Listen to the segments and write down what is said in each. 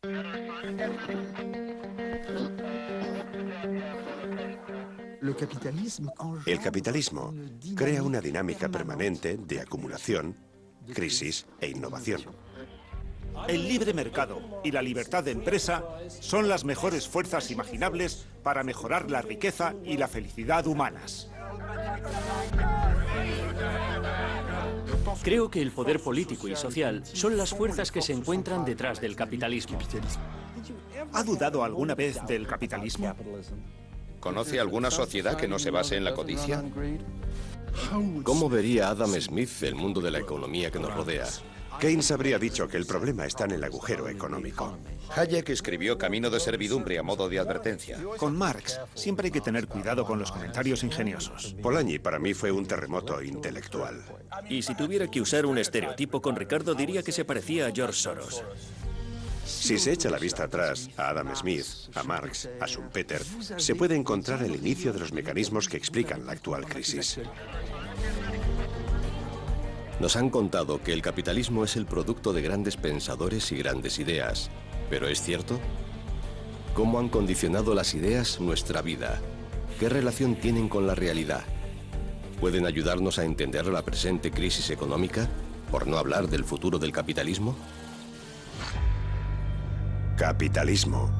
El capitalismo crea una dinámica permanente de acumulación, crisis e innovación. El libre mercado y la libertad de empresa son las mejores fuerzas imaginables para mejorar la riqueza y la felicidad humanas. Creo que el poder político y social son las fuerzas que se encuentran detrás del capitalismo. ¿Ha dudado alguna vez del capitalismo? ¿Conoce alguna sociedad que no se base en la codicia? ¿Cómo vería Adam Smith el mundo de la economía que nos rodea? Keynes habría dicho que el problema está en el agujero económico. Hayek escribió Camino de servidumbre a modo de advertencia. Con Marx, siempre hay que tener cuidado con los comentarios ingeniosos. Polanyi para mí fue un terremoto intelectual. Y si tuviera que usar un estereotipo con Ricardo, diría que se parecía a George Soros. Si se echa la vista atrás a Adam Smith, a Marx, a Schumpeter, se puede encontrar el inicio de los mecanismos que explican la actual crisis. Nos han contado que el capitalismo es el producto de grandes pensadores y grandes ideas. ¿Pero es cierto? ¿Cómo han condicionado las ideas nuestra vida? ¿Qué relación tienen con la realidad? ¿Pueden ayudarnos a entender la presente crisis económica, por no hablar del futuro del capitalismo? Capitalismo.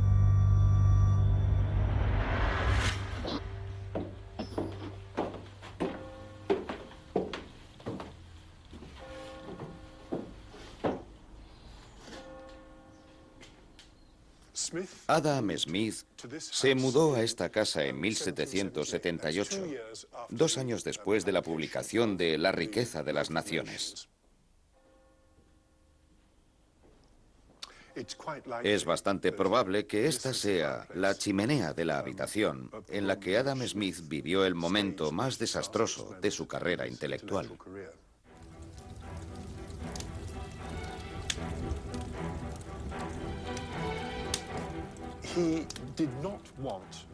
Adam Smith se mudó a esta casa en 1778, 2 años después de la publicación de La riqueza de las naciones. Es bastante probable que esta sea la chimenea de la habitación en la que Adam Smith vivió el momento más desastroso de su carrera intelectual.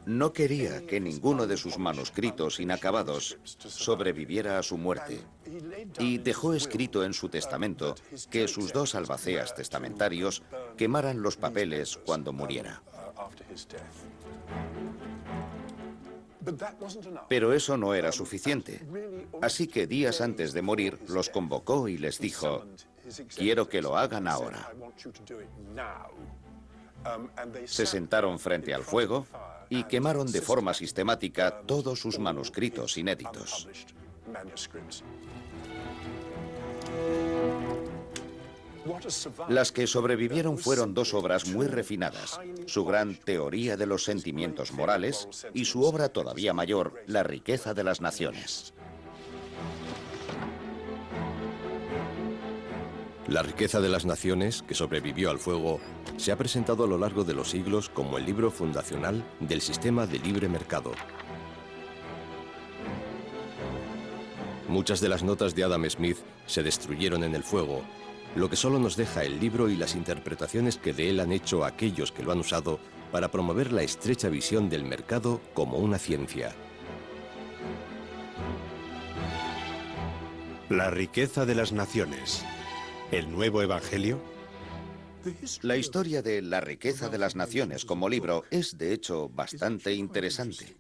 No quería que ninguno de sus manuscritos inacabados sobreviviera a su muerte y dejó escrito en su testamento que sus 2 albaceas testamentarios quemaran los papeles cuando muriera. Pero eso no era suficiente, así que días antes de morir los convocó y les dijo: «Quiero que lo hagan ahora». Se sentaron frente al fuego y quemaron de forma sistemática todos sus manuscritos inéditos. Las que sobrevivieron fueron 2 obras muy refinadas: su gran Teoría de los sentimientos morales y su obra todavía mayor, La riqueza de las naciones. La riqueza de las naciones, que sobrevivió al fuego, se ha presentado a lo largo de los siglos como el libro fundacional del sistema de libre mercado. Muchas de las notas de Adam Smith se destruyeron en el fuego, lo que solo nos deja el libro y las interpretaciones que de él han hecho aquellos que lo han usado para promover la estrecha visión del mercado como una ciencia. La riqueza de las naciones. ¿El nuevo evangelio? La historia de La riqueza de las naciones como libro es, de hecho, bastante interesante.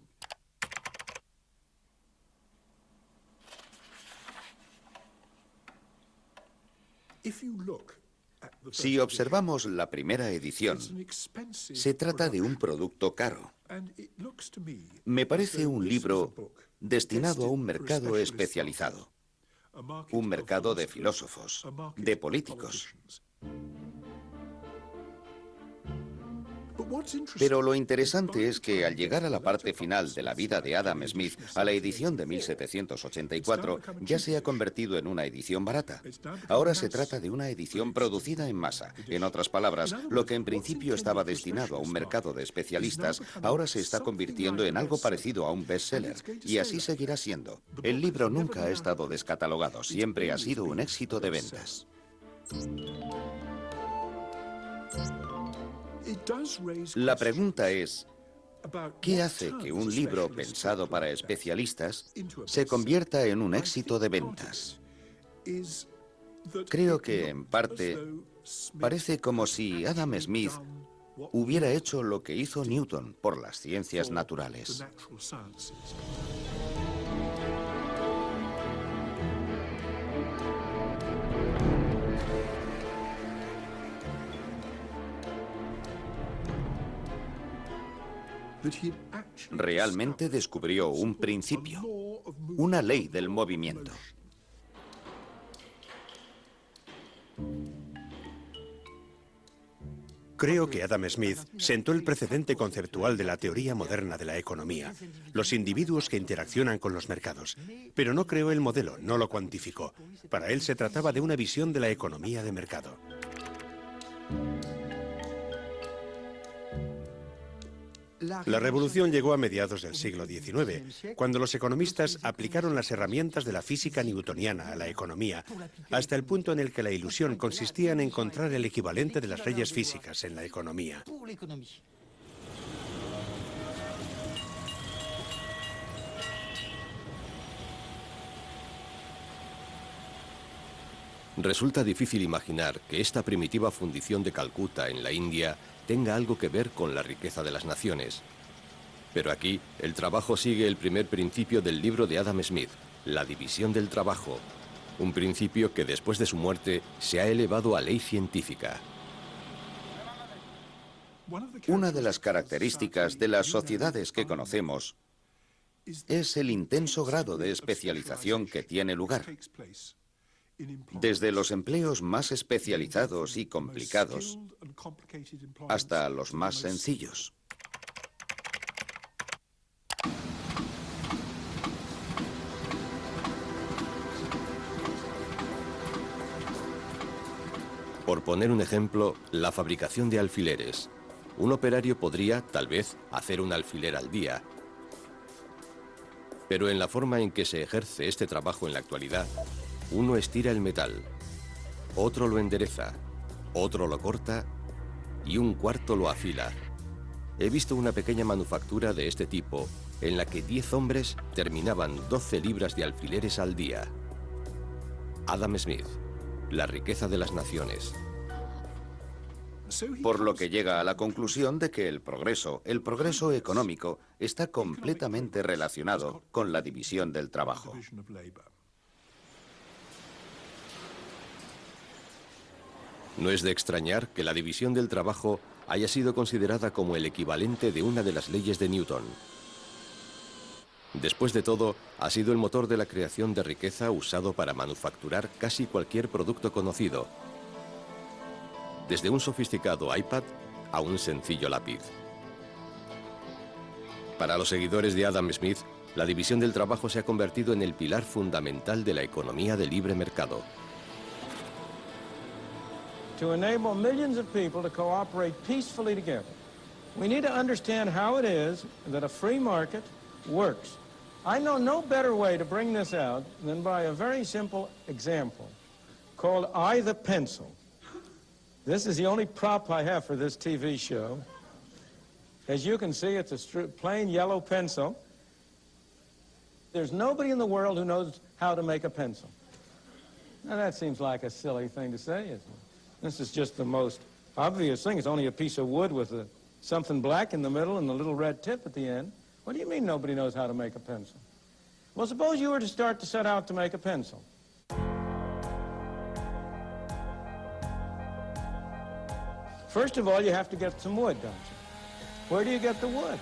Si observamos la primera edición, se trata de un producto caro. Me parece un libro destinado a un mercado especializado. Un mercado de filósofos, de políticos. Pero lo interesante es que al llegar a la parte final de la vida de Adam Smith, a la edición de 1784, ya se ha convertido en una edición barata. Ahora se trata de una edición producida en masa. En otras palabras, lo que en principio estaba destinado a un mercado de especialistas, ahora se está convirtiendo en algo parecido a un bestseller. Y así seguirá siendo. El libro nunca ha estado descatalogado, siempre ha sido un éxito de ventas. La pregunta es, ¿qué hace que un libro pensado para especialistas se convierta en un éxito de ventas? Creo que, en parte, parece como si Adam Smith hubiera hecho lo que hizo Newton por las ciencias naturales. Realmente descubrió un principio, una ley del movimiento. Creo que Adam Smith sentó el precedente conceptual de la teoría moderna de la economía, los individuos que interaccionan con los mercados. Pero no creó el modelo, no lo cuantificó. Para él se trataba de una visión de la economía de mercado. La revolución llegó a mediados del siglo XIX, cuando los economistas aplicaron las herramientas de la física newtoniana a la economía, hasta el punto en el que la ilusión consistía en encontrar el equivalente de las leyes físicas en la economía. Resulta difícil imaginar que esta primitiva fundición de Calcuta en la India tenga algo que ver con la riqueza de las naciones. Pero aquí, el trabajo sigue el primer principio del libro de Adam Smith, la división del trabajo, un principio que después de su muerte se ha elevado a ley científica. Una de las características de las sociedades que conocemos es el intenso grado de especialización que tiene lugar. Desde los empleos más especializados y complicados hasta los más sencillos. Por poner un ejemplo, la fabricación de alfileres. Un operario podría, tal vez, hacer un alfiler al día. Pero en la forma en que se ejerce este trabajo en la actualidad, uno estira el metal, otro lo endereza, otro lo corta y un cuarto lo afila. He visto una pequeña manufactura de este tipo en la que 10 hombres terminaban 12 libras de alfileres al día. Adam Smith, La riqueza de las naciones. Por lo que llega a la conclusión de que el progreso económico, está completamente relacionado con la división del trabajo. No es de extrañar que la división del trabajo haya sido considerada como el equivalente de una de las leyes de Newton. Después de todo, ha sido el motor de la creación de riqueza usado para manufacturar casi cualquier producto conocido, desde un sofisticado iPad a un sencillo lápiz. Para los seguidores de Adam Smith, la división del trabajo se ha convertido en el pilar fundamental de la economía de libre mercado. To enable millions of people to cooperate peacefully together, we need to understand how it is that a free market works. I know no better way to bring this out than by a very simple example called I the Pencil. This is the only prop I have for this TV show. As you can see, it's a plain yellow pencil. There's nobody in the world who knows how to make a pencil. Now that seems like a silly thing to say, isn't it? This is just the most obvious thing. It's only a piece of wood with something black in the middle and a little red tip at the end. What do you mean nobody knows how to make a pencil? Well, suppose you were to start to set out to make a pencil. First of all, you have to get some wood, don't you? Where do you get the wood?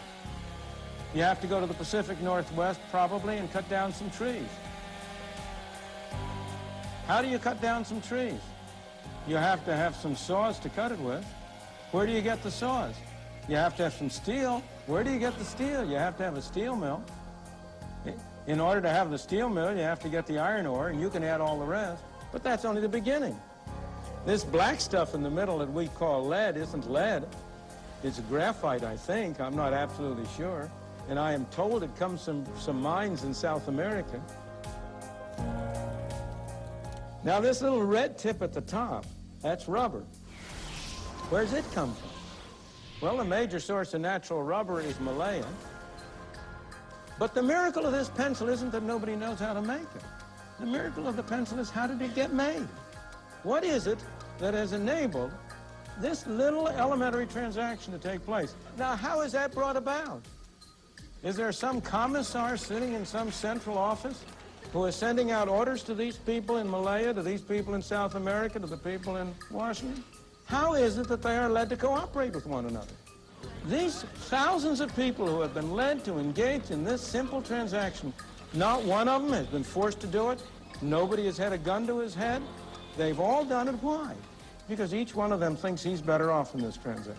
You have to go to the Pacific Northwest, probably, and cut down some trees. How do you cut down some trees? You have to have some saws to cut it with. Where do you get the saws? You have to have some steel. Where do you get the steel? You have to have a steel mill. In order to have the steel mill, you have to get the iron ore, and you can add all the rest. But that's only the beginning. This black stuff in the middle that we call lead isn't lead. It's graphite, I think. I'm not absolutely sure. And I am told it comes from some mines in South America. Now, this little red tip at the top, that's rubber. Where's it come from? Well, the major source of natural rubber is Malaya. But the miracle of this pencil isn't that nobody knows how to make it. The miracle of the pencil is how did it get made? What is it that has enabled this little elementary transaction to take place. Now, how is that brought about? Is there some commissar sitting in some central office who is sending out orders to these people in Malaya, to these people in South America, to the people in Washington? How is it that they are led to cooperate with one another? These thousands of people who have been led to engage in this simple transaction, not one of them has been forced to do it. Nobody has had a gun to his head. They've all done it. Why? Because each one of them thinks he's better off in this transaction.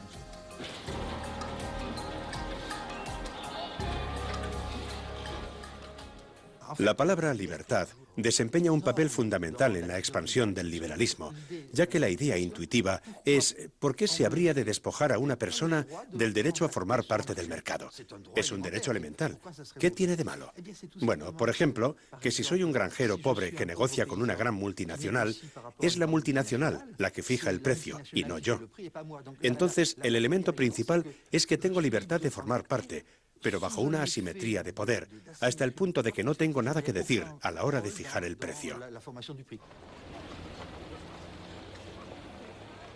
La palabra libertad desempeña un papel fundamental en la expansión del liberalismo, ya que la idea intuitiva es ¿por qué se habría de despojar a una persona del derecho a formar parte del mercado? Es un derecho elemental. ¿Qué tiene de malo? Bueno, por ejemplo, que si soy un granjero pobre que negocia con una gran multinacional, es la multinacional la que fija el precio y no yo. Entonces, el elemento principal es que tengo libertad de formar parte, pero bajo una asimetría de poder, hasta el punto de que no tengo nada que decir a la hora de fijar el precio.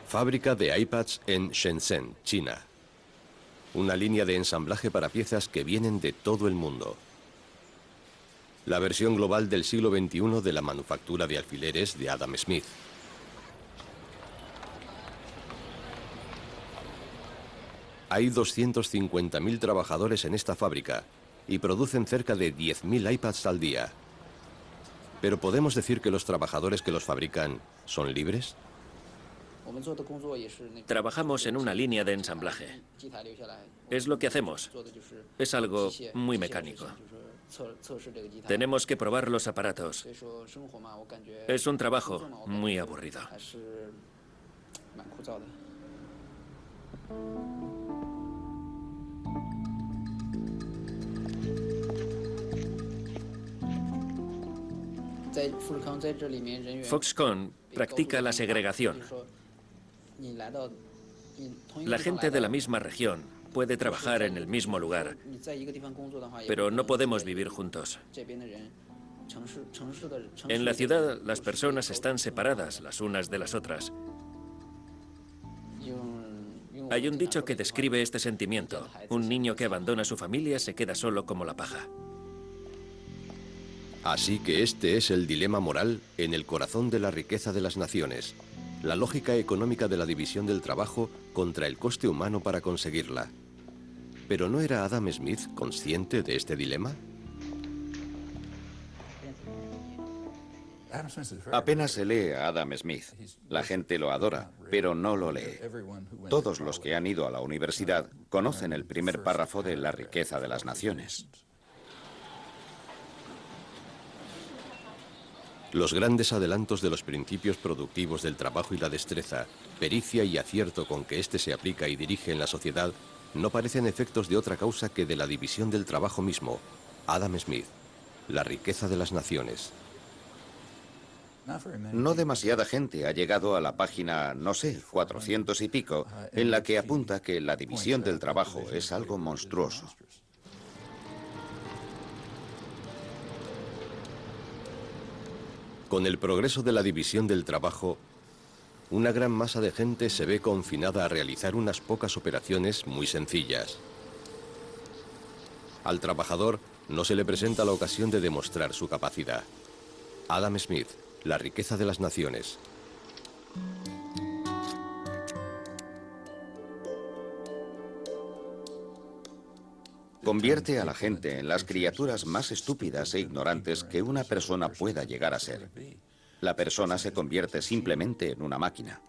Fábrica de iPads en Shenzhen, China. Una línea de ensamblaje para piezas que vienen de todo el mundo. La versión global del siglo XXI de la manufactura de alfileres de Adam Smith. Hay 250.000 trabajadores en esta fábrica y producen cerca de 10.000 iPads al día. ¿Pero podemos decir que los trabajadores que los fabrican son libres? Trabajamos en una línea de ensamblaje. Es lo que hacemos. Es algo muy mecánico. Tenemos que probar los aparatos. Es un trabajo muy aburrido. Foxconn practica la segregación. La gente de la misma región puede trabajar en el mismo lugar, pero no podemos vivir juntos. En la ciudad, las personas están separadas las unas de las otras. Hay un dicho que describe este sentimiento. Un niño que abandona a su familia se queda solo como la paja. Así que este es el dilema moral en el corazón de la riqueza de las naciones. La lógica económica de la división del trabajo contra el coste humano para conseguirla. ¿Pero no era Adam Smith consciente de este dilema? Apenas se lee a Adam Smith. La gente lo adora, pero no lo lee. Todos los que han ido a la universidad conocen el primer párrafo de La riqueza de las naciones. Los grandes adelantos de los principios productivos del trabajo y la destreza, pericia y acierto con que éste se aplica y dirige en la sociedad, no parecen efectos de otra causa que de la división del trabajo mismo. Adam Smith, La riqueza de las naciones. No demasiada gente ha llegado a la página, no sé, 400 y pico, en la que apunta que la división del trabajo es algo monstruoso. Con el progreso de la división del trabajo, una gran masa de gente se ve confinada a realizar unas pocas operaciones muy sencillas. Al trabajador no se le presenta la ocasión de demostrar su capacidad. Adam Smith, La riqueza de las naciones. Convierte a la gente en las criaturas más estúpidas e ignorantes que una persona pueda llegar a ser. La persona se convierte simplemente en una máquina.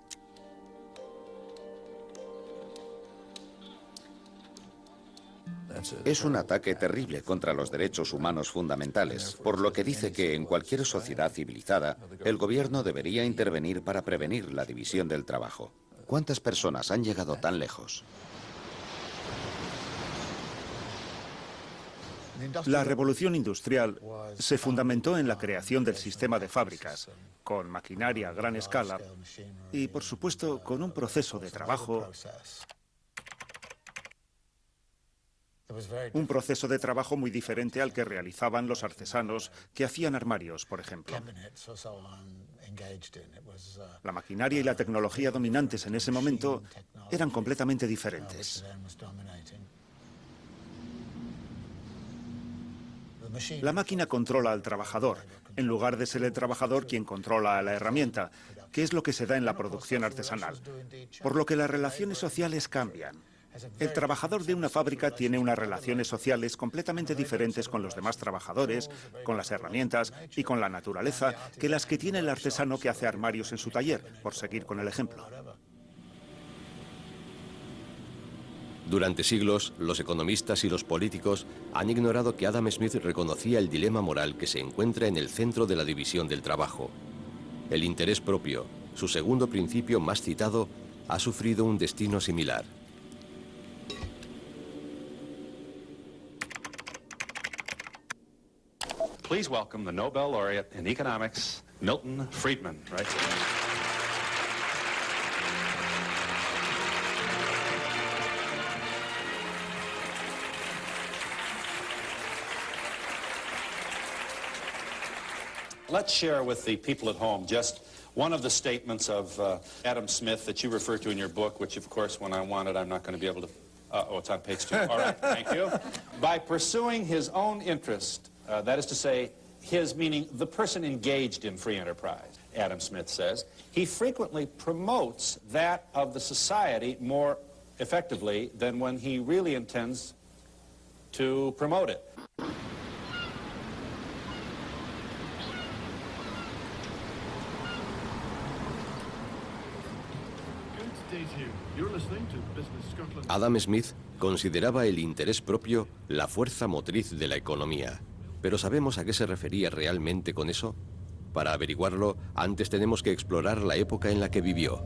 Es un ataque terrible contra los derechos humanos fundamentales, por lo que dice que en cualquier sociedad civilizada, el gobierno debería intervenir para prevenir la división del trabajo. ¿Cuántas personas han llegado tan lejos? La revolución industrial se fundamentó en la creación del sistema de fábricas, con maquinaria a gran escala y, por supuesto, con un proceso de trabajo Un proceso de trabajo muy diferente al que realizaban los artesanos que hacían armarios, por ejemplo. La maquinaria y la tecnología dominantes en ese momento eran completamente diferentes. La máquina controla al trabajador, en lugar de ser el trabajador quien controla a la herramienta, que es lo que se da en la producción artesanal. Por lo que las relaciones sociales cambian. El trabajador de una fábrica tiene unas relaciones sociales completamente diferentes con los demás trabajadores, con las herramientas y con la naturaleza que las que tiene el artesano que hace armarios en su taller, por seguir con el ejemplo. Durante siglos, los economistas y los políticos han ignorado que Adam Smith reconocía el dilema moral que se encuentra en el centro de la división del trabajo. El interés propio, su segundo principio más citado, ha sufrido un destino similar. Please welcome the Nobel laureate in economics, Milton Friedman. Right. Let's share with the people at home just one of the statements of Adam Smith that you refer to in your book, which, of course, when I want it, I'm not going to be able to... oh, it's on page 2. All right, thank you. By pursuing his own interest, that is to say, his meaning the person engaged in free enterprise, Adam Smith says, he frequently promotes that of the society more effectively than when he really intends to promote it. Adam Smith consideraba el interés propio la fuerza motriz de la economía. ¿Pero sabemos a qué se refería realmente con eso? Para averiguarlo, antes tenemos que explorar la época en la que vivió.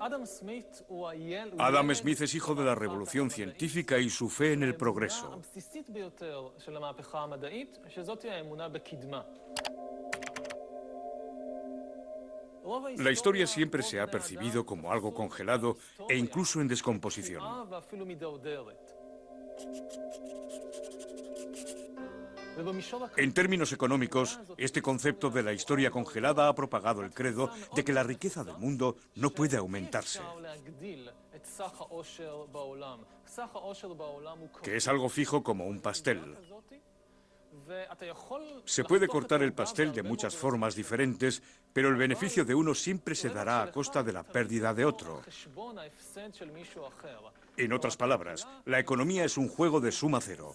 Adam Smith es hijo de la revolución científica y su fe en el progreso. La historia siempre se ha percibido como algo congelado e incluso en descomposición. En términos económicos, este concepto de la historia congelada ha propagado el credo de que la riqueza del mundo no puede aumentarse, que es algo fijo como un pastel. Se puede cortar el pastel de muchas formas diferentes, pero el beneficio de uno siempre se dará a costa de la pérdida de otro. En otras palabras, la economía es un juego de suma cero.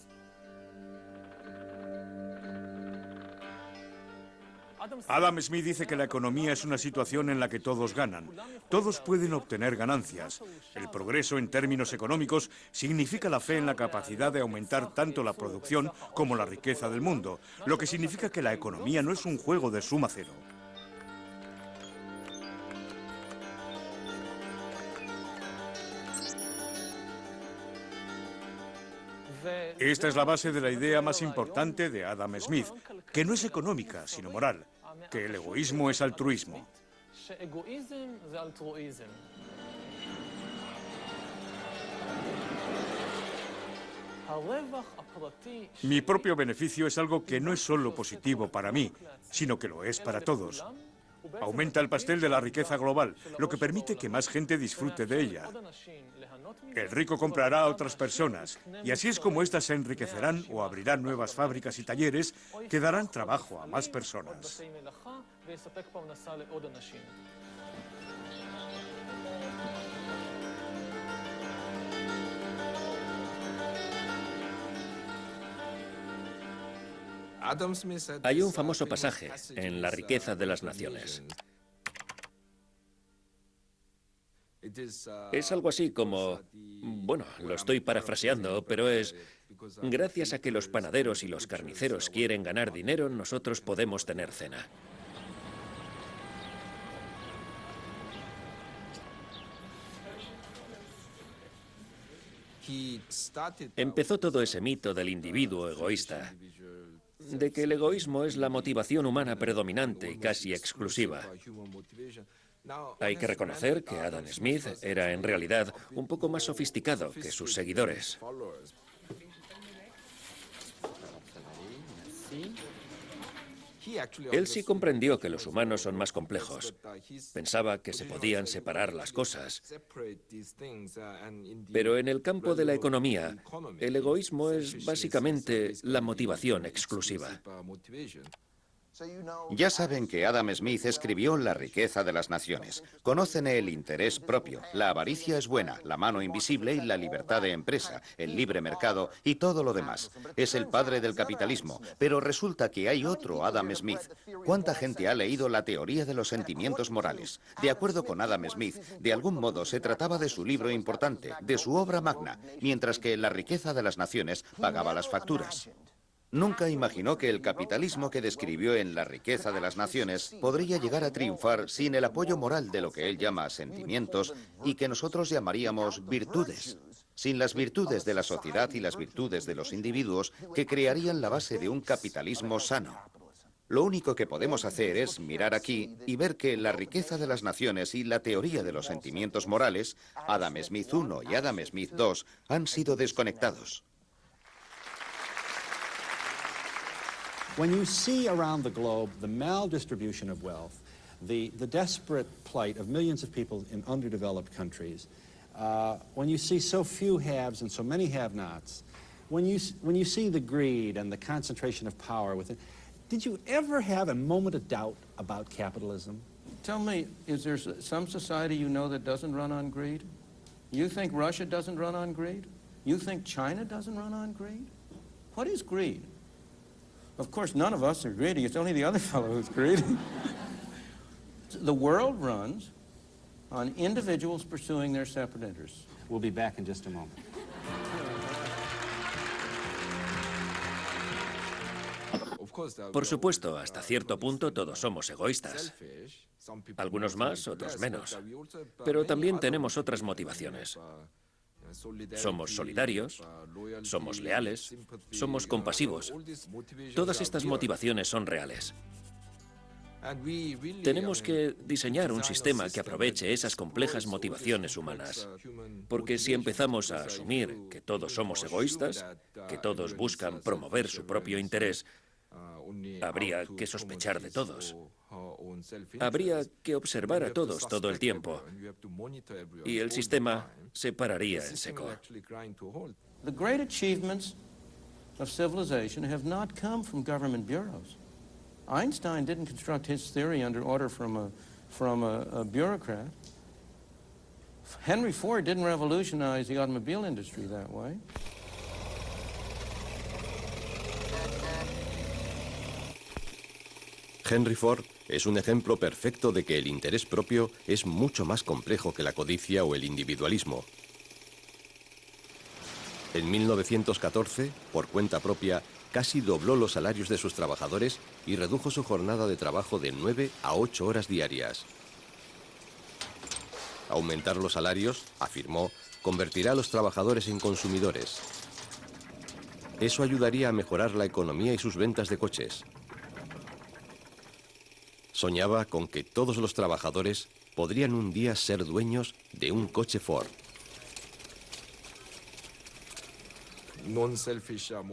Adam Smith dice que la economía es una situación en la que todos ganan. Todos pueden obtener ganancias. El progreso en términos económicos significa la fe en la capacidad de aumentar tanto la producción como la riqueza del mundo, lo que significa que la economía no es un juego de suma cero. Esta es la base de la idea más importante de Adam Smith, que no es económica, sino moral, que el egoísmo es altruismo. Mi propio beneficio es algo que no es solo positivo para mí, sino que lo es para todos. Aumenta el pastel de la riqueza global, lo que permite que más gente disfrute de ella. El rico comprará a otras personas, y así es como éstas se enriquecerán o abrirán nuevas fábricas y talleres que darán trabajo a más personas. Hay un famoso pasaje en La riqueza de las naciones. Es algo así como, bueno, lo estoy parafraseando, pero es, gracias a que los panaderos y los carniceros quieren ganar dinero, nosotros podemos tener cena. Empezó todo ese mito del individuo egoísta, de que el egoísmo es la motivación humana predominante y casi exclusiva. Hay que reconocer que Adam Smith era en realidad un poco más sofisticado que sus seguidores. Él sí comprendió que los humanos son más complejos. Pensaba que se podían separar las cosas. Pero en el campo de la economía, el egoísmo es básicamente la motivación exclusiva. Ya saben que Adam Smith escribió La riqueza de las naciones. Conocen el interés propio. La avaricia es buena, la mano invisible y la libertad de empresa, el libre mercado y todo lo demás. Es el padre del capitalismo, pero resulta que hay otro Adam Smith. ¿Cuánta gente ha leído la teoría de los sentimientos morales? De acuerdo con Adam Smith, de algún modo se trataba de su libro importante, de su obra magna, mientras que La riqueza de las naciones pagaba las facturas. Nunca imaginó que el capitalismo que describió en La riqueza de las naciones podría llegar a triunfar sin el apoyo moral de lo que él llama sentimientos y que nosotros llamaríamos virtudes. Sin las virtudes de la sociedad y las virtudes de los individuos que crearían la base de un capitalismo sano. Lo único que podemos hacer es mirar aquí y ver que La riqueza de las naciones y la teoría de los sentimientos morales, Adam Smith I y Adam Smith II, han sido desconectados. When you see around the globe the maldistribution of wealth, the desperate plight of millions of people in underdeveloped countries, when you see so few haves and so many have-nots, when you see the greed and the concentration of power within, did you ever have a moment of doubt about capitalism? Tell me, is there some society you know that doesn't run on greed? You think Russia doesn't run on greed? You think China doesn't run on greed? What is greed? Of course, none of us are greedy. It's only the other fellow who's greedy. The world runs on individuals pursuing their separate interests. We'll be back in just a moment. Por supuesto, hasta cierto punto todos somos egoístas. Algunos más, otros menos. Pero también tenemos otras motivaciones. Somos solidarios, somos leales, somos compasivos. Todas estas motivaciones son reales. Tenemos que diseñar un sistema que aproveche esas complejas motivaciones humanas. Porque si empezamos a asumir que todos somos egoístas, que todos buscan promover su propio interés, habría que sospechar de todos. Habría que observar a todos todo el tiempo. Y el sistema se pararía en seco. The great achievements of civilization have not come from government bureaus. Einstein didn't construct his theory under order from a bureaucrat. Henry Ford didn't revolutionize the automobile industry that way. Henry Ford es un ejemplo perfecto de que el interés propio es mucho más complejo que la codicia o el individualismo. En 1914, por cuenta propia, casi dobló los salarios de sus trabajadores y redujo su jornada de trabajo de 9 a 8 horas diarias. Aumentar los salarios, afirmó, convertirá a los trabajadores en consumidores. Eso ayudaría a mejorar la economía y sus ventas de coches. Soñaba con que todos los trabajadores podrían un día ser dueños de un coche Ford.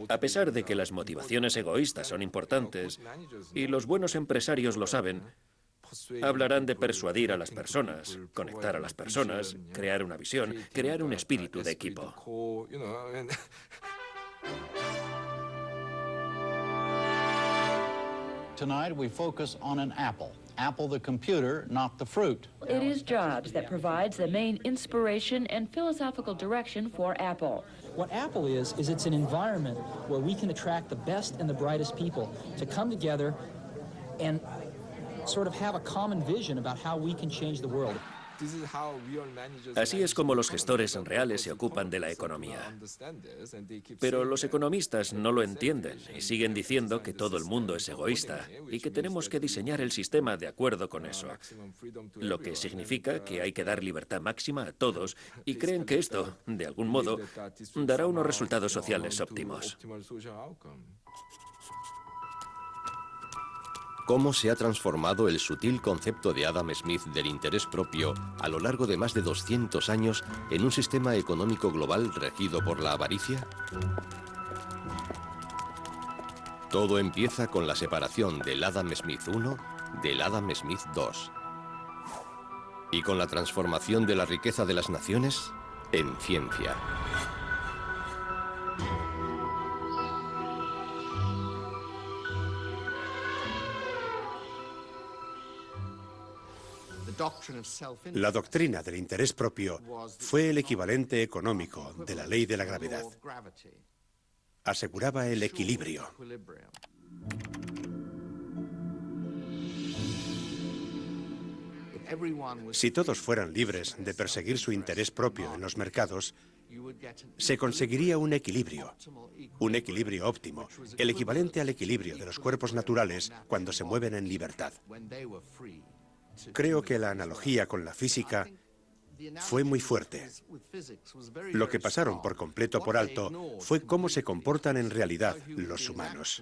A pesar de que las motivaciones egoístas son importantes, y los buenos empresarios lo saben, hablarán de persuadir a las personas, conectar a las personas, crear una visión, crear un espíritu de equipo. Tonight we focus on an apple. Apple the computer, not the fruit. It is Jobs that provides the main inspiration and philosophical direction for Apple. What Apple is it's an environment where we can attract the best and the brightest people to come together and sort of have a common vision about how we can change the world. Así es como los gestores reales se ocupan de la economía. Pero los economistas no lo entienden y siguen diciendo que todo el mundo es egoísta y que tenemos que diseñar el sistema de acuerdo con eso. Lo que significa que hay que dar libertad máxima a todos y creen que esto, de algún modo, dará unos resultados sociales óptimos. cómo se ha transformado el sutil concepto de Adam Smith del interés propio a lo largo de más de 200 años en un sistema económico global regido por la avaricia? Todo empieza con la separación del Adam Smith I del Adam Smith II. Y con la transformación de la riqueza de las naciones en ciencia. La doctrina del interés propio fue el equivalente económico de la ley de la gravedad. Aseguraba el equilibrio. Si todos fueran libres de perseguir su interés propio en los mercados, se conseguiría un equilibrio óptimo, el equivalente al equilibrio de los cuerpos naturales cuando se mueven en libertad. Creo que la analogía con la física fue muy fuerte. Lo que pasaron por completo por alto fue cómo se comportan en realidad los humanos.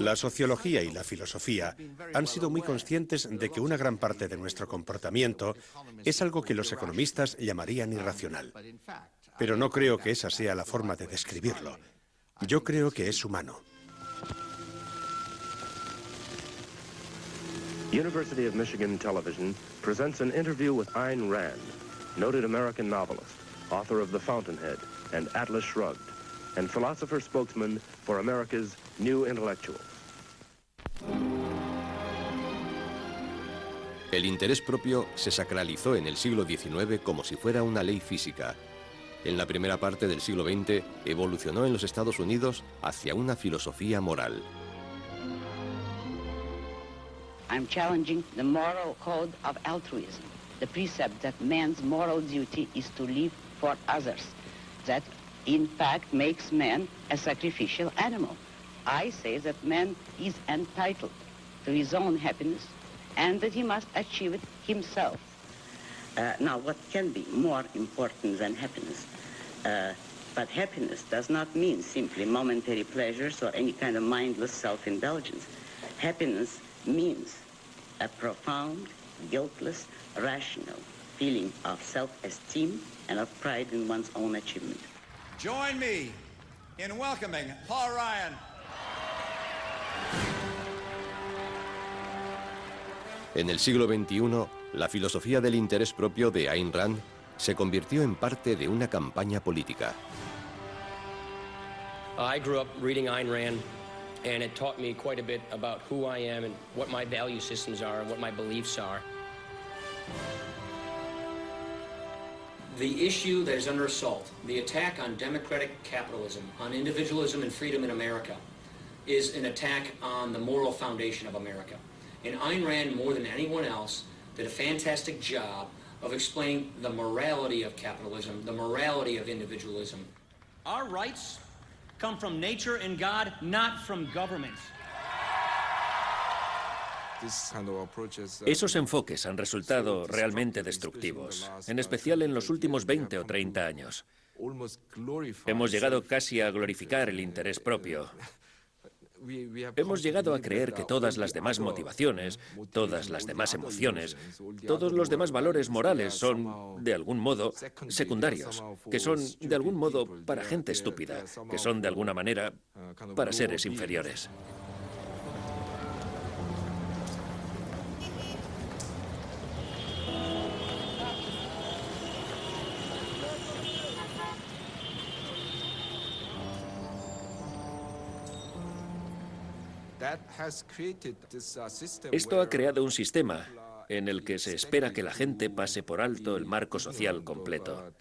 La sociología y la filosofía han sido muy conscientes de que una gran parte de nuestro comportamiento es algo que los economistas llamarían irracional. Pero no creo que esa sea la forma de describirlo. Yo creo que es humano. University of Michigan Television presents an interview with Ayn Rand, noted American novelist, author of The Fountainhead and Atlas Shrugged, and philosopher spokesman for America's New Intellectuals. El interés propio se sacralizó en el siglo XIX como si fuera una ley física. En la primera parte del siglo XX evolucionó en los Estados Unidos hacia una filosofía moral. I'm challenging the moral code of altruism, the precept that man's moral duty is to live for others, that in fact makes man a sacrificial animal. I say that man is entitled to his own happiness and that he must achieve it himself. Now, what can be more important than happiness? But happiness does not mean simply momentary pleasures or any kind of mindless self-indulgence. Happiness means a profound, guiltless, rational feeling of self-esteem and of pride in one's own achievement. Join me in welcoming Paul Ryan. En el siglo XXI, la filosofía del interés propio de Ayn Rand se convirtió en parte de una campaña política. I grew up reading Ayn Rand, and it taught me quite a bit about who I am and what my value systems are and what my beliefs are. The issue that is under assault, the attack on democratic capitalism, on individualism and freedom in America, is an attack on the moral foundation of America. And Ayn Rand, more than anyone else, did a fantastic job of explaining the morality of capitalism, the morality of individualism. Our rights come from nature and God, not from governments. Esos enfoques han resultado realmente destructivos, en especial en los últimos 20 o 30 años. Hemos llegado casi a glorificar el interés propio. Hemos llegado a creer que todas las demás motivaciones, todas las demás emociones, todos los demás valores morales son, de algún modo, secundarios, que son, de algún modo, para gente estúpida, que son, de alguna manera, para seres inferiores. Esto ha creado un sistema en el que se espera que la gente pase por alto el marco social completo.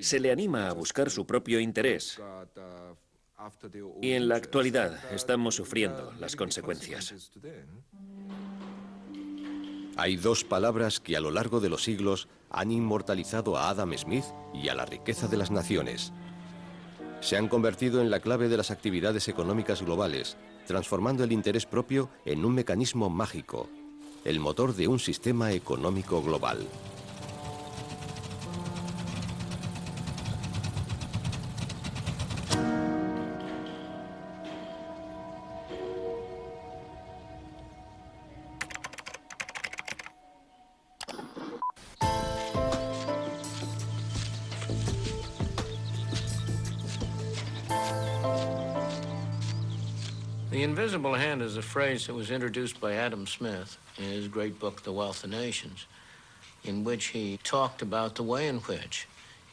Se le anima a buscar su propio interés. Y en la actualidad estamos sufriendo las consecuencias. Hay dos palabras que a lo largo de los siglos han inmortalizado a Adam Smith y a la riqueza de las naciones. Se han convertido en la clave de las actividades económicas globales, transformando el interés propio en un mecanismo mágico, el motor de un sistema económico global. The invisible hand is a phrase that was introduced by Adam Smith in his great book, The Wealth of Nations, in which he talked about the way in which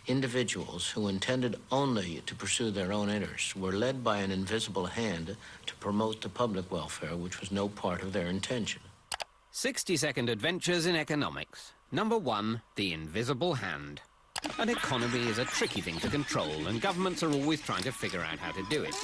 individuals who intended only to pursue their own interests were led by an invisible hand to promote the public welfare, which was no part of their intention. 60-second adventures in economics. Number 1, the invisible hand. An economy is a tricky thing to control, and governments are always trying to figure out how to do it.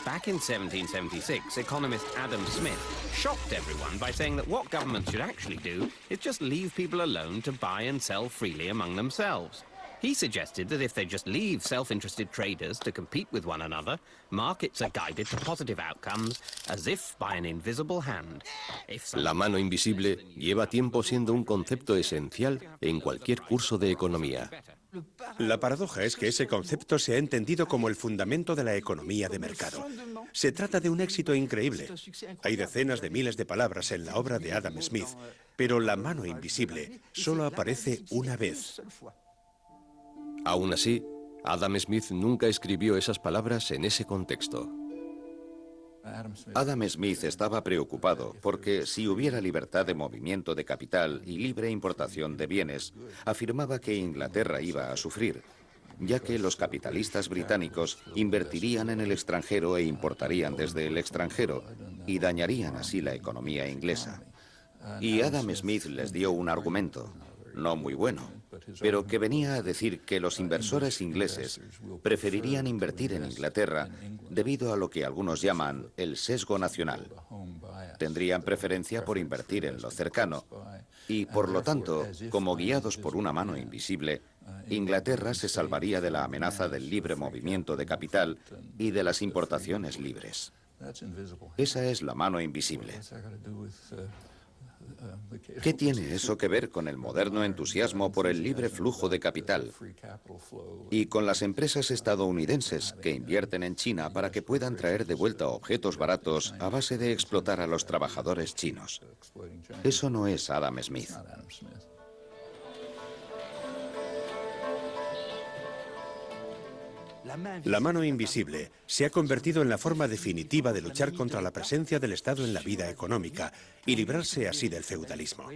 Back in 1776, economist Adam Smith shocked everyone by saying that what governments should actually do is just leave people alone to buy and sell freely among themselves. He suggested that if they just leave self-interested traders to compete with one another, markets are guided to positive outcomes as if by an invisible hand. La mano invisible lleva tiempo siendo un concepto esencial en cualquier curso de economía. La paradoja es que ese concepto se ha entendido como el fundamento de la economía de mercado. Se trata de un éxito increíble. Hay decenas de miles de palabras en la obra de Adam Smith, pero la mano invisible solo aparece una vez. Aún así, Adam Smith nunca escribió esas palabras en ese contexto. Adam Smith estaba preocupado porque si hubiera libertad de movimiento de capital y libre importación de bienes, afirmaba que Inglaterra iba a sufrir, ya que los capitalistas británicos invertirían en el extranjero e importarían desde el extranjero y dañarían así la economía inglesa. Y Adam Smith les dio un argumento, no muy bueno, pero que venía a decir que los inversores ingleses preferirían invertir en Inglaterra debido a lo que algunos llaman el sesgo nacional. Tendrían preferencia por invertir en lo cercano y, por lo tanto, como guiados por una mano invisible, Inglaterra se salvaría de la amenaza del libre movimiento de capital y de las importaciones libres. Esa es la mano invisible. ¿Qué tiene eso que ver con el moderno entusiasmo por el libre flujo de capital y con las empresas estadounidenses que invierten en China para que puedan traer de vuelta objetos baratos a base de explotar a los trabajadores chinos? Eso no es Adam Smith. La mano invisible se ha convertido en la forma definitiva de luchar contra la presencia del Estado en la vida económica y librarse así del feudalismo.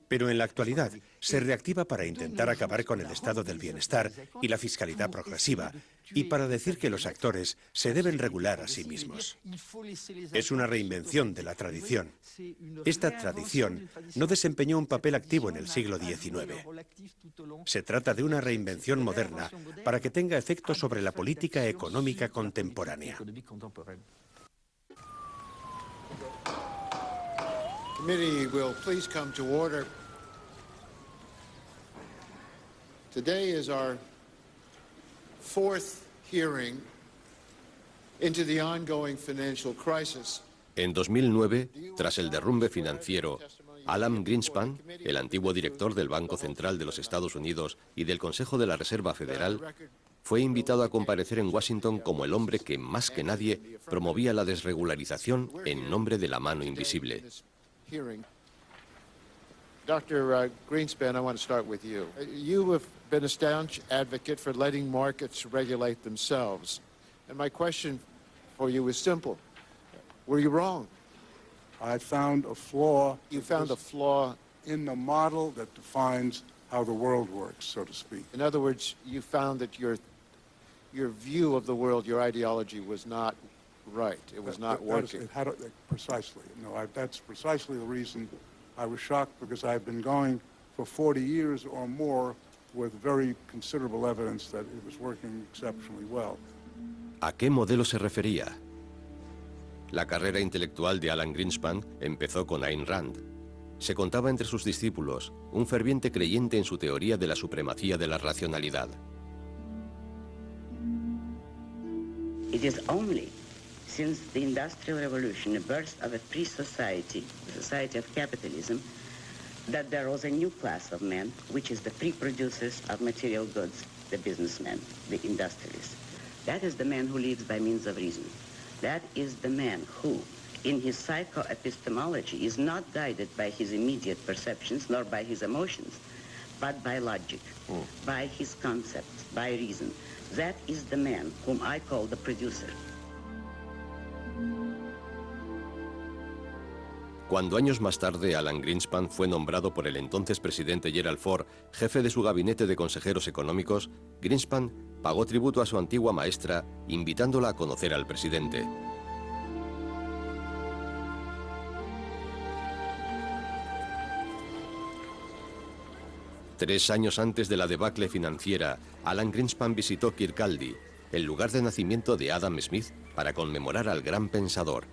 Pero en la actualidad se reactiva para intentar acabar con el estado del bienestar y la fiscalidad progresiva y para decir que los actores se deben regular a sí mismos. Es una reinvención de la tradición. Esta tradición no desempeñó un papel activo en el siglo XIX. Se trata de una reinvención moderna para que tenga efecto sobre la política económica contemporánea. Committee will please come to order. Today is our fourth hearing into the ongoing financial crisis. En 2009, tras el derrumbe financiero, Alan Greenspan, el antiguo director del Banco Central de los Estados Unidos y del Consejo de la Reserva Federal, fue invitado a comparecer en Washington como el hombre que, más que nadie, promovía la desregularización en nombre de la mano invisible. Dr. Greenspan, I want to start with you. You have been a staunch advocate for letting markets regulate themselves. And my question for you is simple. Were you wrong? I found a flaw. You found a flaw in the model that defines how the world works, so to speak. In other words, you found that your view of the world, your ideology was not right. It was not working. Precisely. No, that's precisely the reason I was shocked, because I've been going for 40 years or more with very considerable evidence that it was working exceptionally well. ¿A qué modelo se refería? La carrera intelectual de Alan Greenspan empezó con Ayn Rand. Se contaba entre sus discípulos un ferviente creyente en su teoría de la supremacía de la racionalidad. It is only since the Industrial Revolution, the birth of a free society, the society of capitalism, that there was a new class of men, which is the free producers of material goods, the businessmen, the industrialists. That is the man who lives by means of reason. That is the man who, in his psychoepistemology, is not guided by his immediate perceptions nor by his emotions, but by logic, by his concepts, by reason. That is the man whom I call the producer. Cuando años más tarde Alan Greenspan fue nombrado por el entonces presidente Gerald Ford jefe de su gabinete de consejeros económicos, Greenspan pagó tributo a su antigua maestra, invitándola a conocer al presidente. Tres años antes de la debacle financiera, Alan Greenspan visitó Kirkcaldy, el lugar de nacimiento de Adam Smith, para conmemorar al gran pensador.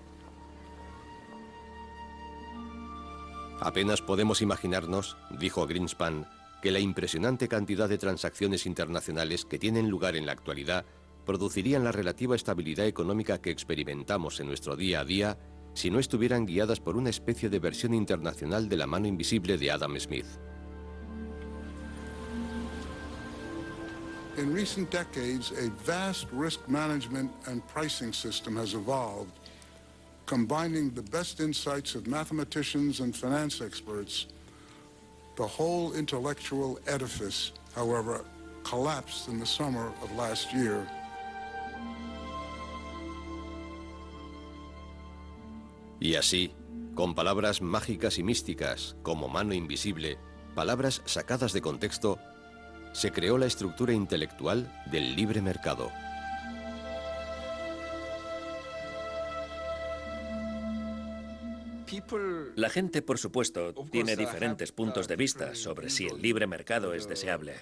Apenas podemos imaginarnos, dijo Greenspan, que la impresionante cantidad de transacciones internacionales que tienen lugar en la actualidad producirían la relativa estabilidad económica que experimentamos en nuestro día a día si no estuvieran guiadas por una especie de versión internacional de la mano invisible de Adam Smith. In recent decades, a vast risk management and pricing system has evolved, combining the best insights of mathematicians and finance experts. The whole intellectual edifice, however, collapsed in the summer of last year. Y así, con palabras mágicas y místicas, como mano invisible, palabras sacadas de contexto, se creó la estructura intelectual del libre mercado. La gente, por supuesto, tiene diferentes puntos de vista sobre si el libre mercado es deseable.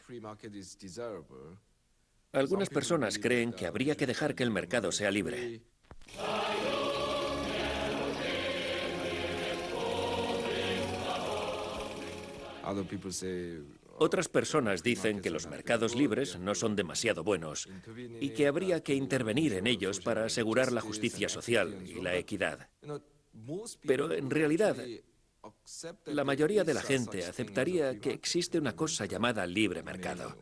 Algunas personas creen que habría que dejar que el mercado sea libre. Otras personas dicen que los mercados libres no son demasiado buenos y que habría que intervenir en ellos para asegurar la justicia social y la equidad. Pero en realidad, la mayoría de la gente aceptaría que existe una cosa llamada libre mercado.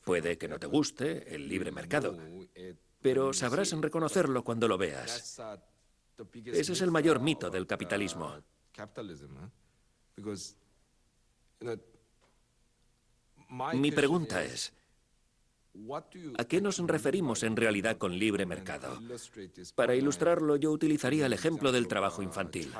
Puede que no te guste el libre mercado, pero sabrás reconocerlo cuando lo veas. Ese es el mayor mito del capitalismo. Mi pregunta es, ¿a qué nos referimos en realidad con libre mercado? Para ilustrarlo, yo utilizaría el ejemplo del trabajo infantil.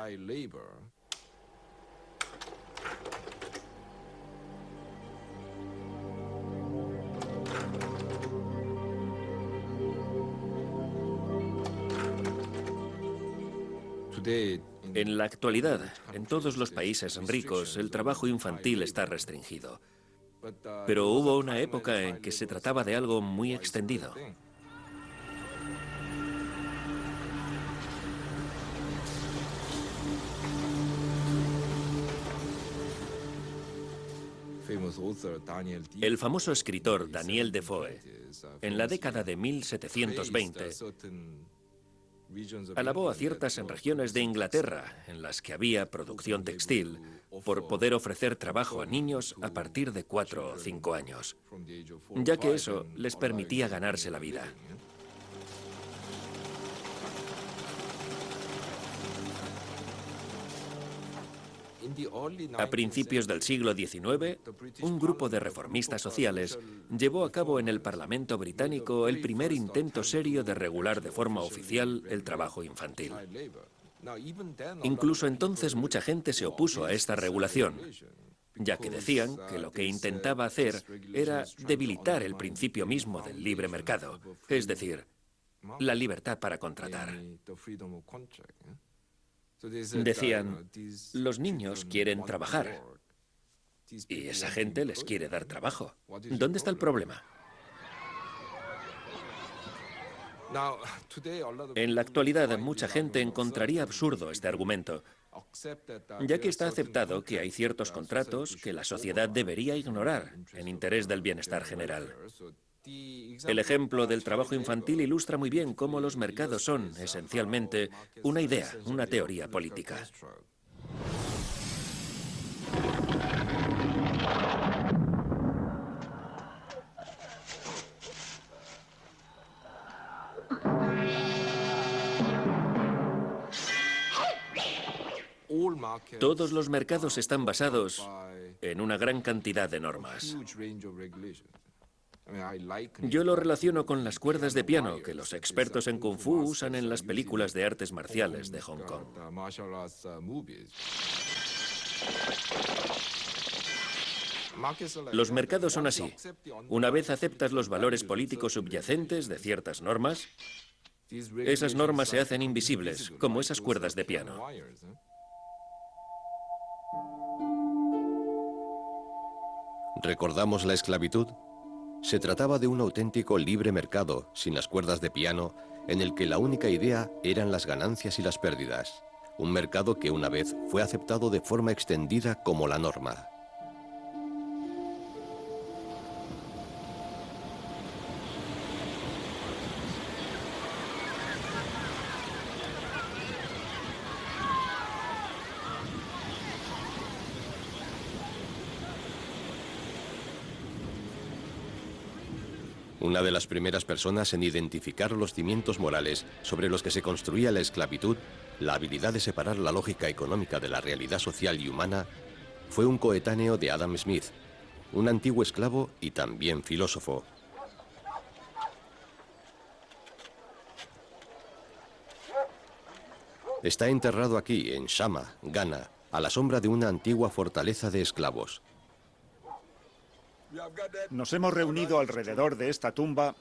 En la actualidad, en todos los países ricos, el trabajo infantil está restringido. Pero hubo una época en que se trataba de algo muy extendido. El famoso escritor Daniel Defoe, en la década de 1720, alabó a ciertas regiones de Inglaterra en las que había producción textil por poder ofrecer trabajo a niños a partir de 4 o 5 años, ya que eso les permitía ganarse la vida. A principios del siglo XIX, un grupo de reformistas sociales llevó a cabo en el Parlamento británico el primer intento serio de regular de forma oficial el trabajo infantil. Incluso entonces mucha gente se opuso a esta regulación, ya que decían que lo que intentaba hacer era debilitar el principio mismo del libre mercado, es decir, la libertad para contratar. Decían, los niños quieren trabajar y esa gente les quiere dar trabajo. ¿Dónde está el problema? En la actualidad, mucha gente encontraría absurdo este argumento, ya que está aceptado que hay ciertos contratos que la sociedad debería ignorar en interés del bienestar general. El ejemplo del trabajo infantil ilustra muy bien cómo los mercados son, esencialmente, una idea, una teoría política. Todos los mercados están basados en una gran cantidad de normas. Yo lo relaciono con las cuerdas de piano que los expertos en Kung Fu usan en las películas de artes marciales de Hong Kong. Los mercados son así. Una vez aceptas los valores políticos subyacentes de ciertas normas, esas normas se hacen invisibles, como esas cuerdas de piano. ¿Recordamos la esclavitud? Se trataba de un auténtico libre mercado, sin las cuerdas de piano, en el que la única idea eran las ganancias y las pérdidas. Un mercado que una vez fue aceptado de forma extendida como la norma. Una de las primeras personas en identificar los cimientos morales sobre los que se construía la esclavitud, la habilidad de separar la lógica económica de la realidad social y humana, fue un coetáneo de Adam Smith, un antiguo esclavo y también filósofo. Está enterrado aquí, en Shama, Ghana, a la sombra de una antigua fortaleza de esclavos. Nos hemos reunido alrededor de esta tumba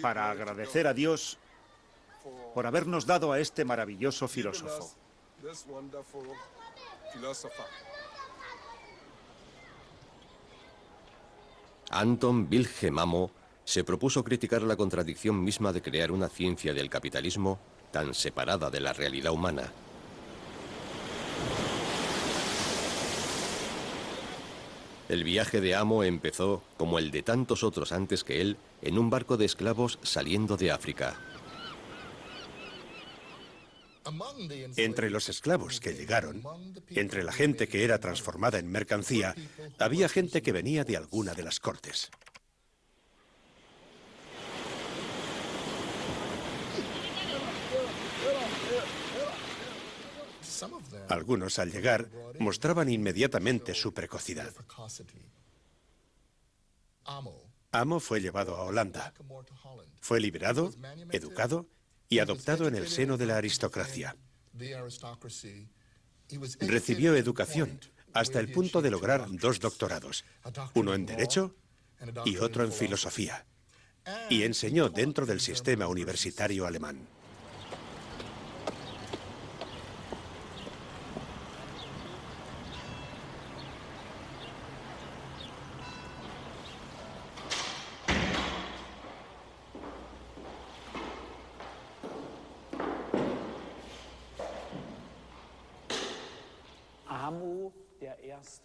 para agradecer a Dios por habernos dado a este maravilloso filósofo. Anton Wilhelm Amo se propuso criticar la contradicción misma de crear una ciencia del capitalismo tan separada de la realidad humana. El viaje de Amo empezó, como el de tantos otros antes que él, en un barco de esclavos saliendo de África. Entre los esclavos que llegaron, entre la gente que era transformada en mercancía, había gente que venía de alguna de las cortes. Algunos, al llegar, mostraban inmediatamente su precocidad. Amo fue llevado a Holanda. Fue liberado, educado y adoptado en el seno de la aristocracia. Recibió educación hasta el punto de lograr 2 doctorados, uno en Derecho y otro en Filosofía, y enseñó dentro del sistema universitario alemán.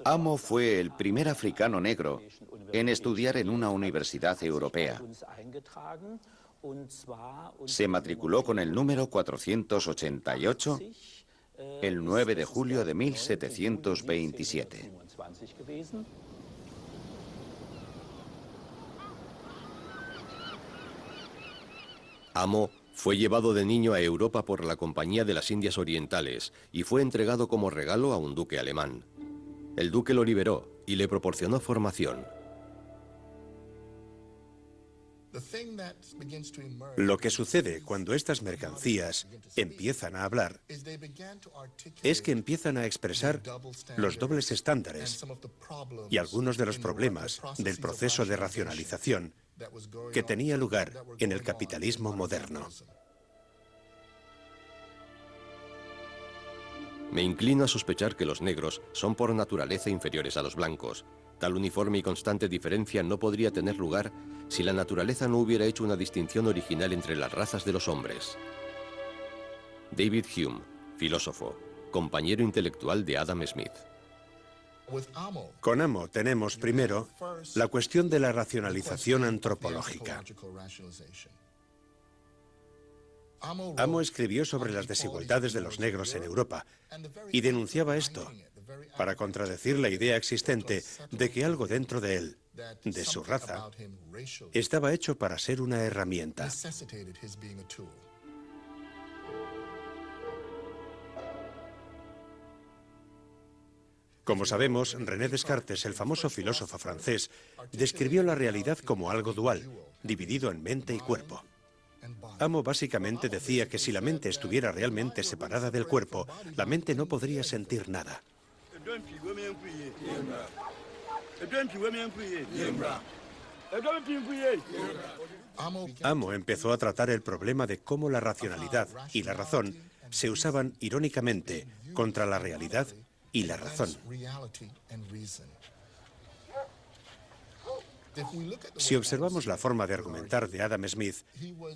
Amo fue el primer africano negro en estudiar en una universidad europea. Se matriculó con el número 488 el 9 de julio de 1727. Amo fue llevado de niño a Europa por la Compañía de las Indias Orientales y fue entregado como regalo a un duque alemán. El duque lo liberó y le proporcionó formación. Lo que sucede cuando estas mercancías empiezan a hablar es que empiezan a expresar los dobles estándares y algunos de los problemas del proceso de racionalización que tenía lugar en el capitalismo moderno. Me inclino a sospechar que los negros son por naturaleza inferiores a los blancos. Tal uniforme y constante diferencia no podría tener lugar si la naturaleza no hubiera hecho una distinción original entre las razas de los hombres. David Hume, filósofo. compañero intelectual de Adam Smith. Con Amo tenemos, primero, la cuestión de la racionalización antropológica. Amo escribió sobre las desigualdades de los negros en Europa y denunciaba esto para contradecir la idea existente de que algo dentro de él, de su raza, estaba hecho para ser una herramienta. Como sabemos, René Descartes, el famoso filósofo francés, describió la realidad como algo dual, dividido en mente y cuerpo. Amo básicamente decía que si la mente estuviera realmente separada del cuerpo, la mente no podría sentir nada. Amo empezó a tratar el problema de cómo la racionalidad y la razón se usaban irónicamente contra la realidad y la razón. Si observamos la forma de argumentar de Adam Smith,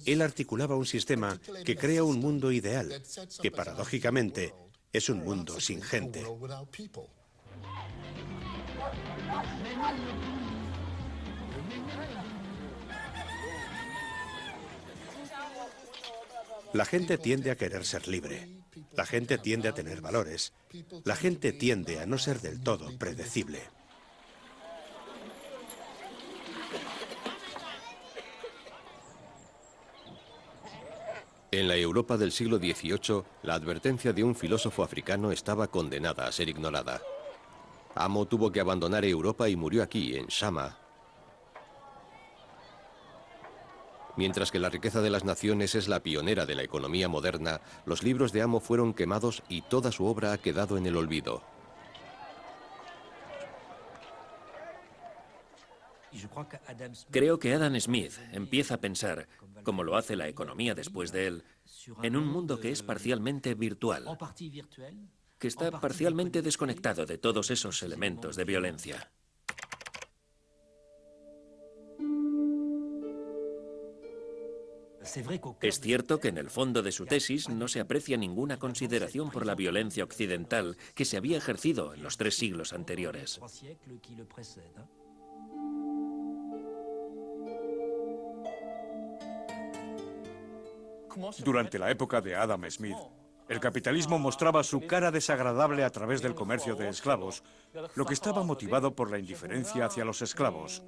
él articulaba un sistema que crea un mundo ideal, que paradójicamente es un mundo sin gente. La gente tiende a querer ser libre. La gente tiende a tener valores. La gente tiende a no ser del todo predecible. En la Europa del siglo XVIII, la advertencia de un filósofo africano estaba condenada a ser ignorada. Amo tuvo que abandonar Europa y murió aquí, en Shama. Mientras que La riqueza de las naciones es la pionera de la economía moderna, los libros de Amo fueron quemados y toda su obra ha quedado en el olvido. Creo que Adam Smith empieza a pensar, como lo hace la economía después de él, en un mundo que es parcialmente virtual, que está parcialmente desconectado de todos esos elementos de violencia. Es cierto que en el fondo de su tesis no se aprecia ninguna consideración por la violencia occidental que se había ejercido en los 3 siglos anteriores. Durante la época de Adam Smith, el capitalismo mostraba su cara desagradable a través del comercio de esclavos, lo que estaba motivado por la indiferencia hacia los esclavos.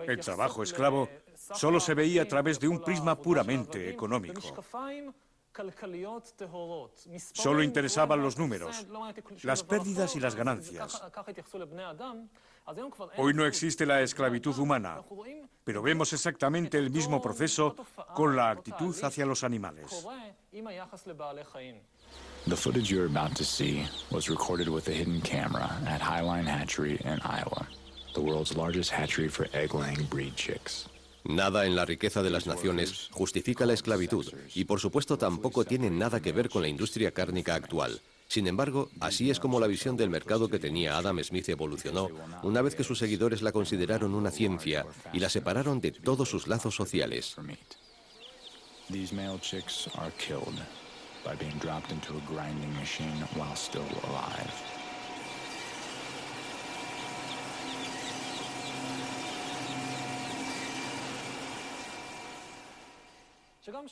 El trabajo esclavo solo se veía a través de un prisma puramente económico. Solo interesaban los números, las pérdidas y las ganancias. Hoy no existe la esclavitud humana, pero vemos exactamente el mismo proceso con la actitud hacia los animales. The footage you're about to see was recorded with a hidden camera at Highline Hatchery in Iowa, the world's largest hatchery for egg-laying breed chicks. Nada en La riqueza de las naciones justifica la esclavitud y por supuesto tampoco tiene nada que ver con la industria cárnica actual. Sin embargo, así es como la visión del mercado que tenía Adam Smith evolucionó una vez que sus seguidores la consideraron una ciencia y la separaron de todos sus lazos sociales. These male chicks are killed by being dropped into a grinding machine while still alive.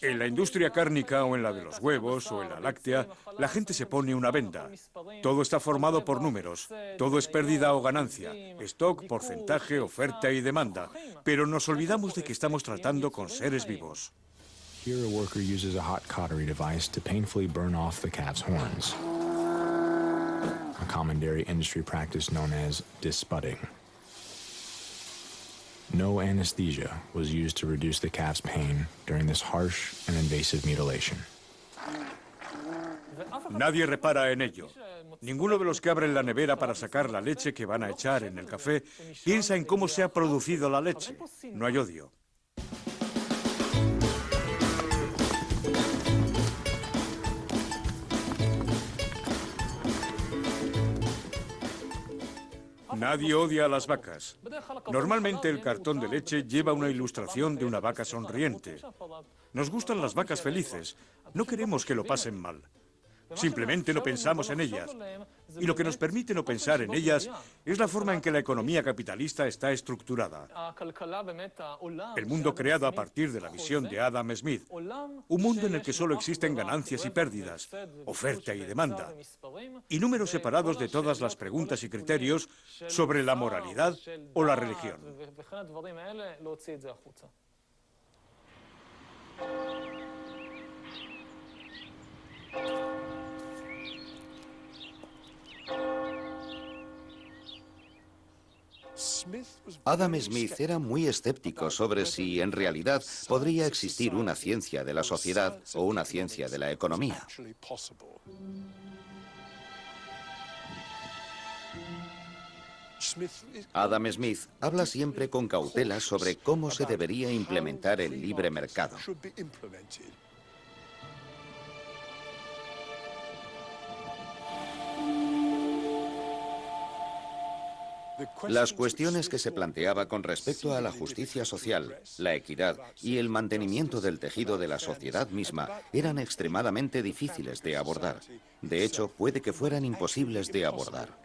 En la industria cárnica o en la de los huevos o en la láctea, la gente se pone una venda. Todo está formado por números. Todo es pérdida o ganancia. Stock, porcentaje, oferta y demanda. Pero nos olvidamos de que estamos tratando con seres vivos. Here a worker uses a hot cautery device to painfully burn off the calf's horns. A common dairy industry practice known as disbudding. No anesthesia was used to reduce the calf's pain during this harsh and invasive mutilation. Nadie repara en ello. Ninguno de los que abren la nevera para sacar la leche que van a echar en el café piensa en cómo se ha producido la leche. No hay odio. Nadie odia a las vacas. Normalmente el cartón de leche lleva una ilustración de una vaca sonriente. Nos gustan las vacas felices. No queremos que lo pasen mal. Simplemente no pensamos en ellas. Y lo que nos permite no pensar en ellas es la forma en que la economía capitalista está estructurada. El mundo creado a partir de la visión de Adam Smith. Un mundo en el que solo existen ganancias y pérdidas, oferta y demanda, y números separados de todas las preguntas y criterios sobre la moralidad o la religión. Adam Smith era muy escéptico sobre si en realidad podría existir una ciencia de la sociedad o una ciencia de la economía. Adam Smith habla siempre con cautela sobre cómo se debería implementar el libre mercado. Las cuestiones que se planteaba con respecto a la justicia social, la equidad y el mantenimiento del tejido de la sociedad misma eran extremadamente difíciles de abordar. De hecho, puede que fueran imposibles de abordar.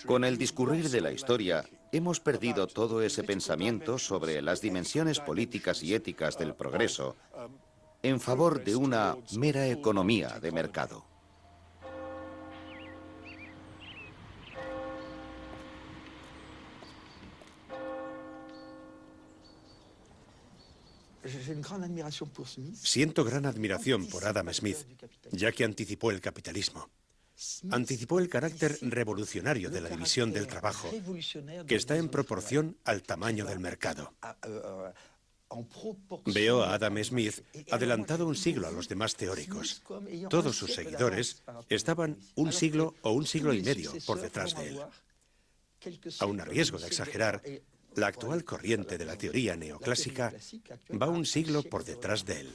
Con el discurrir de la historia, hemos perdido todo ese pensamiento sobre las dimensiones políticas y éticas del progreso en favor de una mera economía de mercado. Siento gran admiración por Adam Smith, ya que anticipó el capitalismo. Anticipó el carácter revolucionario de la división del trabajo, que está en proporción al tamaño del mercado. Veo a Adam Smith adelantado un siglo a los demás teóricos. Todos sus seguidores estaban un siglo o un siglo y medio por detrás de él. Aun a riesgo de exagerar, la actual corriente de la teoría neoclásica va un siglo por detrás de él.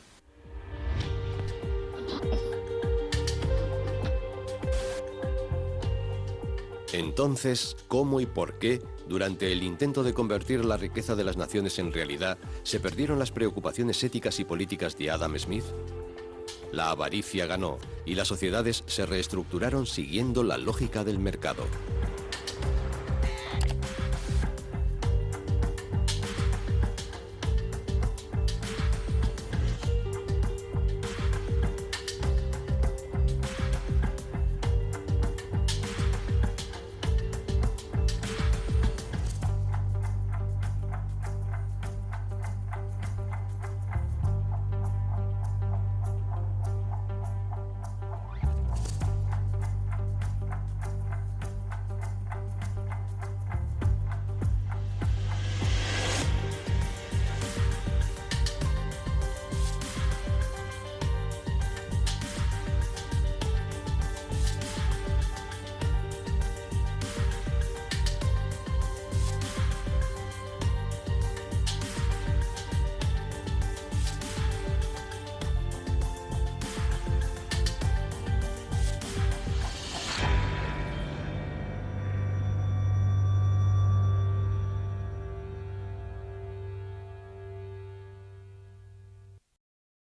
Entonces, ¿cómo y por qué, durante el intento de convertir la riqueza de las naciones en realidad, se perdieron las preocupaciones éticas y políticas de Adam Smith? La avaricia ganó y las sociedades se reestructuraron siguiendo la lógica del mercado.